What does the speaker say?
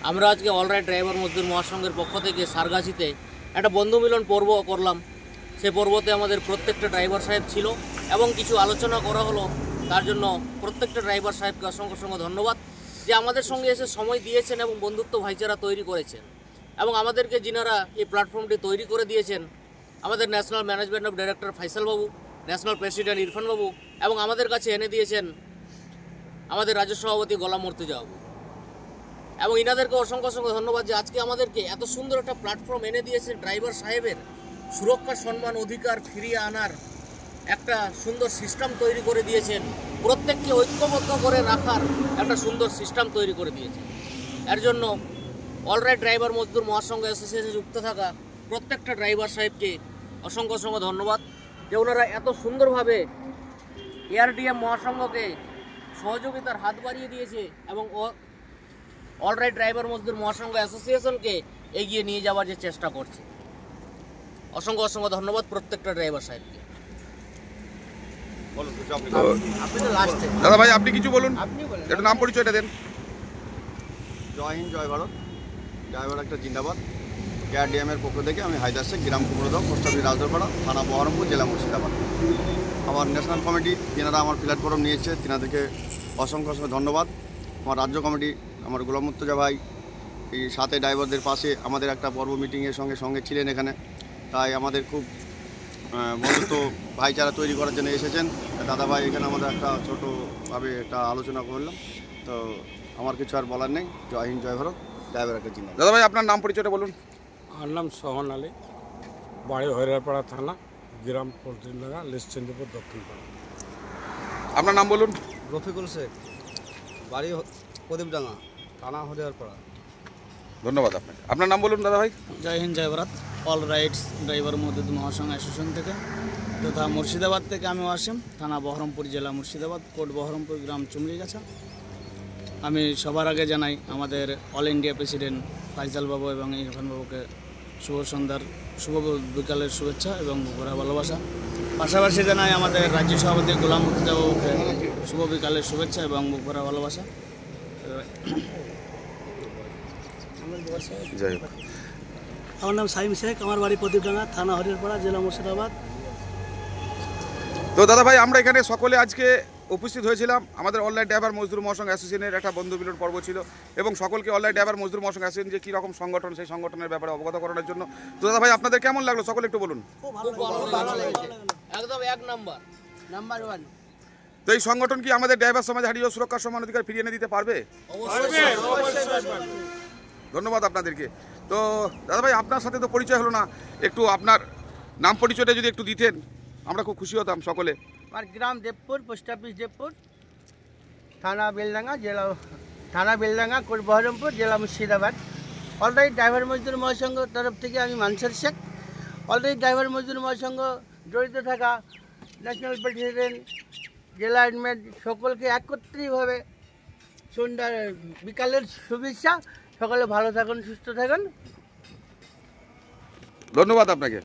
আমরা আজকে alright driver মজদুর মহাসংঘের পক্ষ থেকে সারগাছিতে একটা বন্ধু মিলন পর্ব করলাম। সে পর্বতে আমাদের প্রত্যেকটা ড্রাইভার সাহেব ছিল এবং কিছু আলোচনা করা হলো। তার জন্য প্রত্যেকটা ড্রাইভার সাহেবকে অসংখ্য ধন্যবাদ যে আমাদের সঙ্গে এসে সময় দিয়েছেন এবং বন্ধুত্ব ভাইচারা তৈরি করেছেন। এবং আমাদেরকে যিনারা এই প্ল্যাটফর্মটি তৈরি করে দিয়েছেন, আমাদের national management of director Faisal Babu, national president Irfan বাবু এবং আমাদের কাছে এনে দিয়েছেন আমাদের রাজ্য সভাপতি গোলাম মুর্তুজা বাবু। এবং ইনাদেরকে অসংখ্য ধন্যবাদ যে আজকে আমাদেরকে এত সুন্দর একটা প্ল্যাটফর্ম এনে দিয়েছে। ড্রাইভার সাহেবের সুরক্ষা, সম্মান, অধিকার ফিরিয়ে আনার একটা সুন্দর সিস্টেম তৈরি করে দিয়েছেন। প্রত্যেককে ঐক্যবদ্ধ করে রাখার একটা সুন্দর সিস্টেম তৈরি করে দিয়েছেন। এর জন্য অলরাইট ড্রাইভার মজদুর মহাসংঘ অ্যাসোসিয়েশনে যুক্ত থাকা প্রত্যেকটা ড্রাইভার সাহেবকে অসংখ্য ধন্যবাদ যে ওনারা এত সুন্দরভাবে এআরডিএম মহাসংঘকে সহযোগিতার হাত বাড়িয়ে দিয়েছে এবং অলরাইট ড্রাইভার মজদুর মহাসংঘ অ্যাসোসিয়েশনকে এগিয়ে নিয়ে যাওয়ার যে চেষ্টা করছে। অসংখ্য ধন্যবাদ প্রত্যেকটা ড্রাইভার সাহেবকে। দাদা ভাই আপনি কিছু বলুন, একটু নাম পরিচয়টা দেন। জয় হিন্দ, জয় ভারত। ড্রাইভার একটা জিন্দাবাদ। কেআরডিএমের পক্ষ থেকে আমি হায়দার শেখ, গ্রাম কুমড়োদহ, পোস্ট অফিস রাজদরপাড়া, থানা বহরমপুর, জেলা মুর্শিদাবাদ। আমার ন্যাশনাল কমিটি যেনারা আমার প্ল্যাটফর্ম নিয়েছে তেনাদেরকে অসংখ্য ধন্যবাদ। আমার রাজ্য কমিটি, আমার গোলাম মুর্তুজা ভাই এই সাথে ড্রাইভারদের পাশে আমাদের একটা পর্ব মিটিংয়ের সঙ্গে ছিলেন এখানে। তাই আমাদের খুব বন্ধুত্ব ভাইচারা তৈরি করার জন্য এসেছেন দাদাভাই। এখানে আমাদের একটা ছোটোভাবে একটা আলোচনা করলাম। তো আমার কিছু আর বলার নেই। জয় হিন্দ, জয় ভারত। ড্রাইভার একটা চিন্তা। দাদা ভাই আপনার নাম পরিচয়টা বলুন। আমার নাম সোহন আলী, বাড়ি হরিয়ারপাড়া থানা, গ্রাম পল্টনডাঙ্গা, লিশচন্দ্রপুর, দক্ষিণপাড়া। আপনার নাম বলুন। রফিকুল শেখ, বাড়ি প্রদীপডাঙ্গা, থানা হরিয়ারপাড়া। ধন্যবাদ আপনাকে। আপনার নাম বলুন দাদা ভাই। জয় হিন্দ, জয় ভারত। অল রাইটস ড্রাইভার মজদুর মহাসংঘ অ্যাসোসিয়েশন থেকে তথা মুর্শিদাবাদ থেকে আমি ওয়াসিম, থানা বহরমপুর, জেলা মুর্শিদাবাদ, কোর্ট বহরমপুর, গ্রাম চুমলিগাছা। আমি সবার আগে জানাই আমাদের অল ইন্ডিয়া প্রেসিডেন্ট ফাইজাল বাবু এবং ইরফান বাবুকে শুভ সন্ধ্যার, শুভ বিকালের শুভেচ্ছা এবং ভরা ভালোবাসা। পাশাপাশি জানাই আমাদের রাজ্য সভাপতি গোলাম মুর্তুজা বাবুকে শুভ বিকালের শুভেচ্ছা এবং ভরা ভালোবাসা। যাই হোক, আমার নাম সাইম শেখ, আমার বাড়ি প্রদীপডাঙ্গা, থানা হরিয়ারপাড়া, জেলা মুর্শিদাবাদ। তো দাদা ভাই আমরা এখানে সকলে আজকে উপস্থিত হয়েছিলাম। আমাদের অনলাইন ড্রাইভার মজদুর মহাসংঘ অ্যাসোসিয়েশনের একটা বন্ধু মিলন পর্ব ছিল এবং সকলকে অনলাইন ড্রাইভার মজদুর মহাসংঘ অ্যাসোসিয়েশন যে কীরকম সংগঠন, সেই সংগঠনের ব্যাপারে অবগত করানোর জন্য। তো দাদা ভাই আপনাদের কেমন লাগলো সকলে একটু বলুন। খুব ভালো লেগেছে, একদম এক নাম্বার ওয়ান। তো এই সংগঠন কি আমাদের ড্রাইভার সমাজ হারিয়ে সুরক্ষা, সম্মান, অধিকার ফিরিয়ে এনে দিতে পারবে? ধন্যবাদ আপনাদেরকে। তো দাদা ভাই আপনার সাথে তো পরিচয় হলো না, একটু আপনার নাম পরিচয়টা যদি একটু দিতেন আমরা খুব খুশি হতাম সকলে। আমার গ্রাম দেবপুর, পোস্ট অফিস দেবপুর, থানা বেলডাঙ্গা, কোর্ট বহরমপুর, জেলা মুর্শিদাবাদ। অলরাইট ড্রাইভার মজদুর মহাসংঘ তরফ থেকে আমি মানসার শেখ। অলরাইট ড্রাইভার মজদুর মহাসংঘ জড়িত থাকা ন্যাশনাল প্রেসিডেন্ট, জেলা অ্যাডমিন সকলকে একত্রিতভাবে সন্ধ্যার বিকালের শুভেচ্ছা। সকলে ভালো থাকুন, সুস্থ থাকুন। ধন্যবাদ আপনাকে।